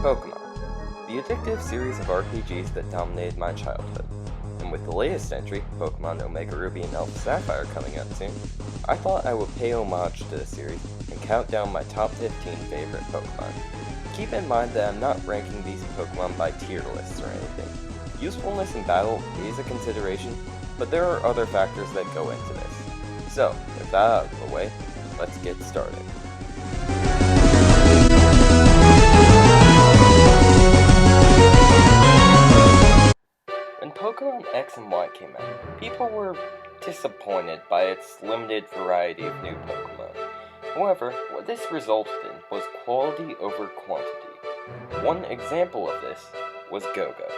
Pokemon, the addictive series of RPGs that dominated my childhood. And with the latest entry, Pokemon Omega Ruby and Alpha Sapphire coming out soon, I thought I would pay homage to the series and count down my top 15 favorite Pokemon. Keep in mind that I'm not ranking these Pokemon by tier lists or anything. Usefulness in battle is a consideration, but there are other factors that go into this. So, with that out of the way, let's get started. When Pokemon X and Y came out, people were disappointed by its limited variety of new Pokemon. However, what this resulted in was quality over quantity. One example of this was Go-Go.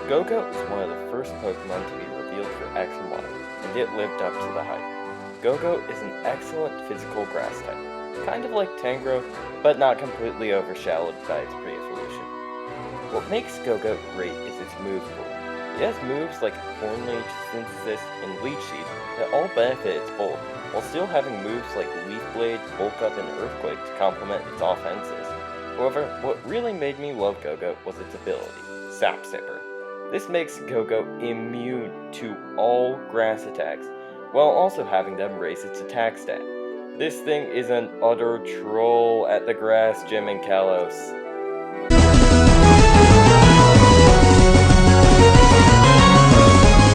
Go-Go is one of the first Pokemon to be revealed for X and Y, and it lived up to the hype. Go-Go is an excellent physical grass type, kind of like Tangrowth, but not completely overshadowed by its pre-evolution. What makes Go-Go great is its move pool. It has moves like Horn-Leech, Synthesis, and Leech Seed that all benefit its bulk, while still having moves like Leaf Blade, Bulk Up, and Earthquake to complement its offenses. However, what really made me love Go-Go was its ability, Sap Sipper. This makes Go-Go immune to all grass attacks, while also having them raise its attack stat. This thing is an utter troll at the grass gym in Kalos.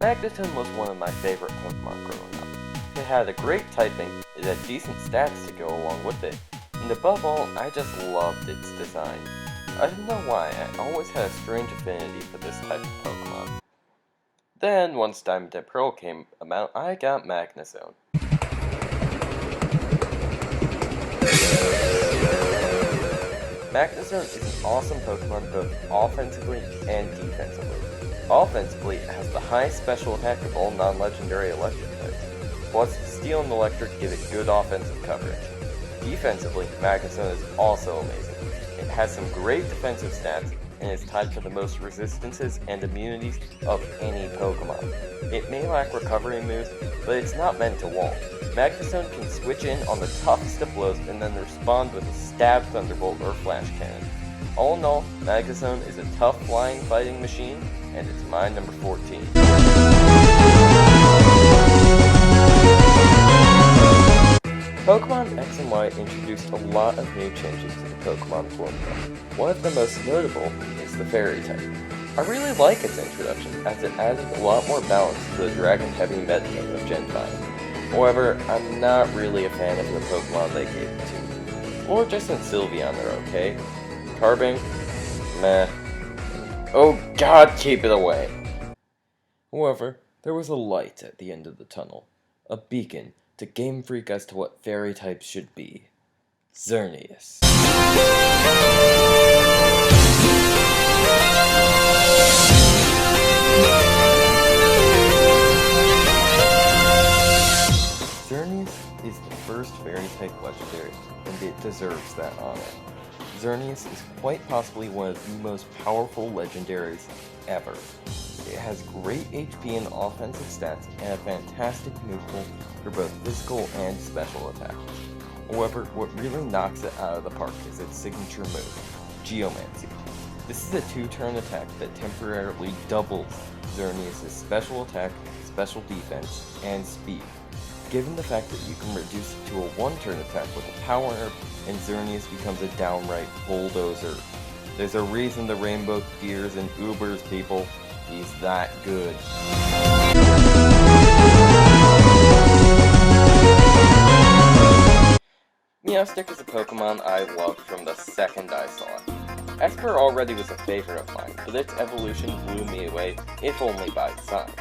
Magneton was one of my favorite Pokemon growing up. It had a great typing, it had decent stats to go along with it, and above all, I just loved its design. I don't know why, I always had a strange affinity for this type of Pokemon. Then, once Diamond and Pearl came about, I got Magnezone. Magnezone is an awesome Pokemon both offensively and defensively. Offensively, it has the highest special attack of all non-legendary electric types, plus Steel and Electric give it good offensive coverage. Defensively, Magnezone is also amazing. It has some great defensive stats, and is tied for the most resistances and immunities of any Pokemon. It may lack recovery moves, but it's not meant to wall. Magnezone can switch in on the toughest of blows and then respond with a Stab Thunderbolt or Flash Cannon. All in all, Magnezone is a tough flying fighting machine, and it's my number 14. Pokemon X and Y introduced a lot of new changes to the Pokemon formula. One of the most notable is the Fairy type. I really like its introduction, as it added a lot more balance to the dragon-heavy meta of Gen 5. However, I'm not really a fan of the Pokemon they gave it to. Or just and Sylveon are okay. Carbink? Meh. Oh god, keep it away! However, there was a light at the end of the tunnel. A beacon to Game Freak as to what fairy types should be. Xerneas. Xerneas is the first fairy type legendary, and it deserves that honor. Xerneas is quite possibly one of the most powerful legendaries ever. It has great HP and offensive stats, and a fantastic move pool for both physical and special attacks. However, what really knocks it out of the park is its signature move, Geomancy. This is a 2-turn attack that temporarily doubles Xerneas' special attack, special defense, and speed. Given the fact that you can reduce it to a 1-turn attack with a power nerf, and Xerneas becomes a downright bulldozer. There's a reason the Rainbow Gears and Ubers, people. He's that good. Meowstic is a Pokemon I loved from the second I saw it. Esper already was a favorite of mine, but its evolution blew me away, if only by design.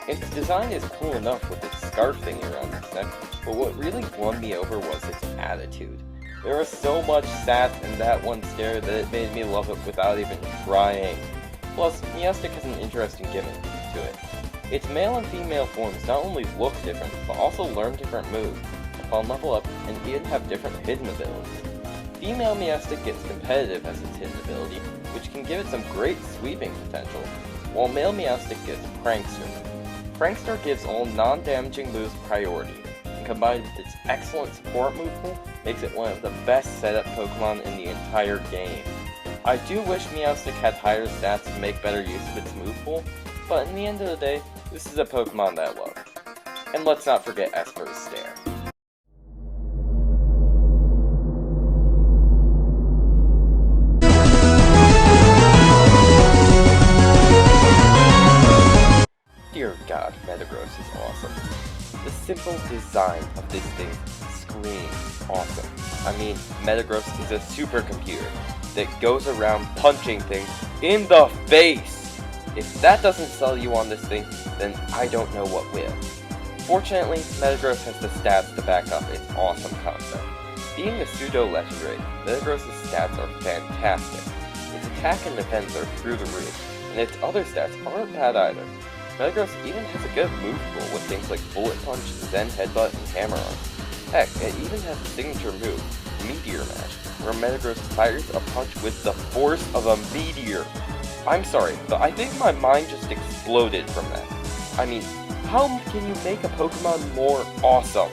Its design is cool enough with its scarf thingy around its neck, but what really won me over was its attitude. There was so much sass in that one stare that it made me love it without even trying. Plus, Meowstic has an interesting gimmick. to it. Its male and female forms not only look different, but also learn different moves upon level up and even have different hidden abilities. Female Meowstic gets competitive as its hidden ability, which can give it some great sweeping potential, while male Meowstic gets Prankster. Prankster gives all non-damaging moves priority, and combined with its excellent support move pool, makes it one of the best setup Pokemon in the entire game. I do wish Meowstic had higher stats to make better use of its move pool, but in the end of the day, this is a Pokemon that I love. And let's not forget Esper's Stare. Dear God, Metagross is awesome. The simple design of this thing screams awesome. I mean, Metagross is a supercomputer that goes around punching things in the face! If that doesn't sell you on this thing, then I don't know what will. Fortunately, Metagross has the stats to back up its awesome concept. Being a pseudo-legendary, Metagross' stats are fantastic. Its attack and defense are through the roof, and its other stats aren't bad either. Metagross even has a good move pool with things like Bullet Punch, Zen Headbutt, and Hammer Arm. Heck, it even has a signature move, Meteor Mash, where Metagross fires a punch with the force of a meteor. I'm sorry, but I think my mind just exploded from that. I mean, how can you make a Pokemon more awesome?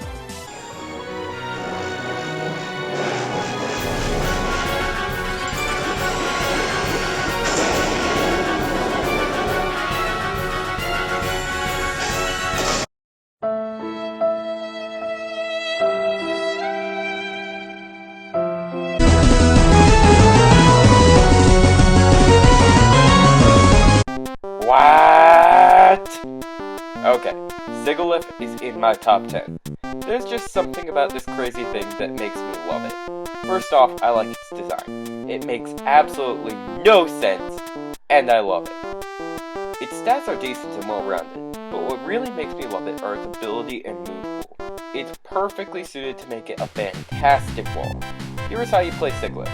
What? Okay, Sigilyph is in my top 10. There's just something about this crazy thing that makes me love it. First off, I like its design. It makes absolutely no sense, and I love it. Its stats are decent and well-rounded, but what really makes me love it are its ability and move pool. It's perfectly suited to make it a fantastic wall. Here's how you play Sigilyph.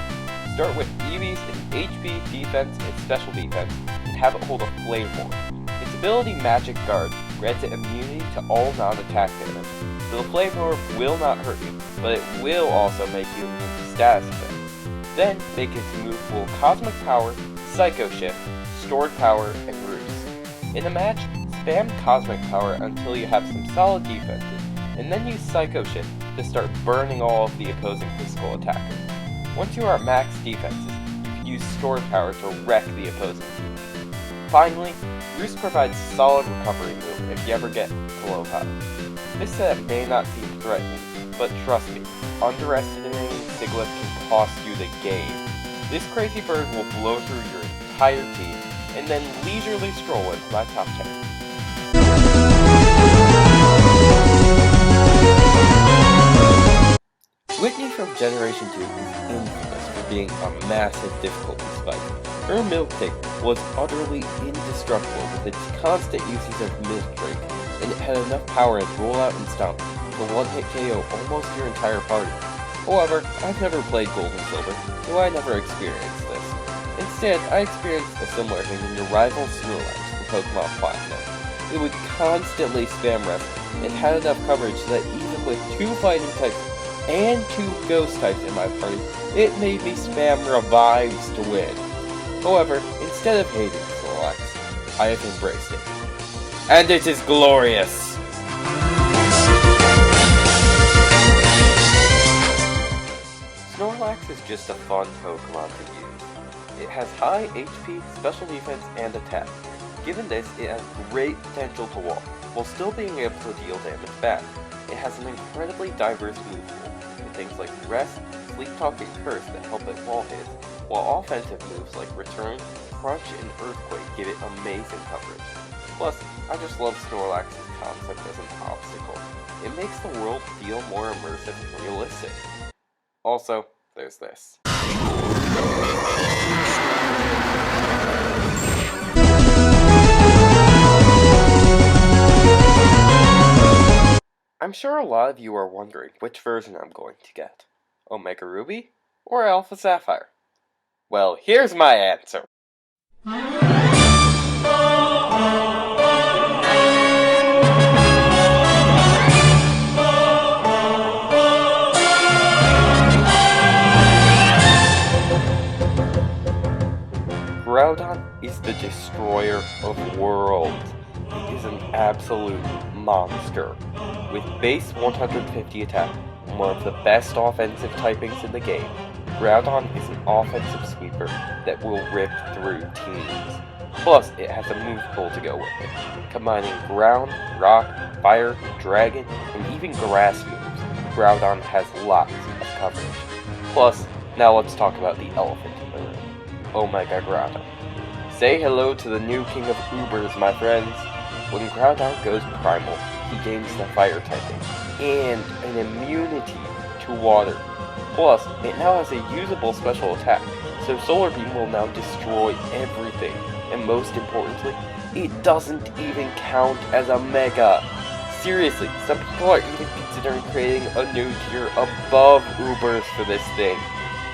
Start with EVs in HP, defense, and special defense, and have it hold a Flame Ward. Its ability Magic Guard grants it immunity to all non-attack damage, so the Flame Ward will not hurt you, but it will also make you immune to status effects. Then make its move pool Cosmic Power, Psycho Shift, Stored Power, and Roost. In a match, spam Cosmic Power until you have some solid defenses, and then use Psycho Shift to start burning all of the opposing physical attackers. Once you are at max defenses, you can use Stored Power to wreck the opposing team. Finally, Roost provides a solid recovery move if you ever get below power. This setup may not seem threatening, but trust me, underestimating Sigilyph can cost you the game. This crazy bird will blow through your entire team, and then leisurely stroll into my top 10. Whitney from Generation 2 is infamous for being a massive difficulty spike. Her Miltank was utterly indestructible with its constant usage of Milk Drink, and it had enough power to roll out and stomp to one-hit KO almost your entire party. However, I've never played Gold and Silver, so I never experienced this. Instead, I experienced a similar thing in your rival Snorlax from Pokemon Platinum. It would constantly spam rest and had enough coverage so that even with 2 fighting types and 2 ghost types in my party, it made me spam revives to win. However, instead of hating Snorlax, I have embraced it. And it is glorious! Snorlax is just a fun Pokemon to use. It has high HP, special defense, and attack. Given this, it has great potential to wall, while still being able to deal damage back. It has an incredibly diverse move pool, with things like Rest, Sleep Talk, and Curse that help it wall hits, while offensive moves like Return, Crunch, and Earthquake give it amazing coverage. Plus, I just love Snorlax's concept as an obstacle. It makes the world feel more immersive and realistic. Also, there's this. I'm sure a lot of you are wondering which version I'm going to get. Omega Ruby or Alpha Sapphire? Well, here's my answer. Groudon is the destroyer of worlds. He is an absolute monster. With base 150 attack, and one of the best offensive typings in the game, Groudon is an offensive sweeper that will rip through teams. Plus, it has a move pool to go with it, combining ground, rock, fire, dragon, and even grass moves. Groudon has lots of coverage. Plus, now let's talk about the elephant in the room, Omega Groudon. Say hello to the new king of Ubers, my friends. When Groudon goes primal, he gains the fire typing, and an immunity to water. Plus, it now has a usable special attack, so Solar Beam will now destroy everything, and most importantly, it doesn't even count as a Mega. Seriously, some people are even considering creating a new tier above Ubers for this thing.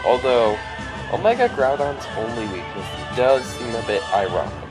Although, Omega Groudon's only weakness does seem a bit ironic.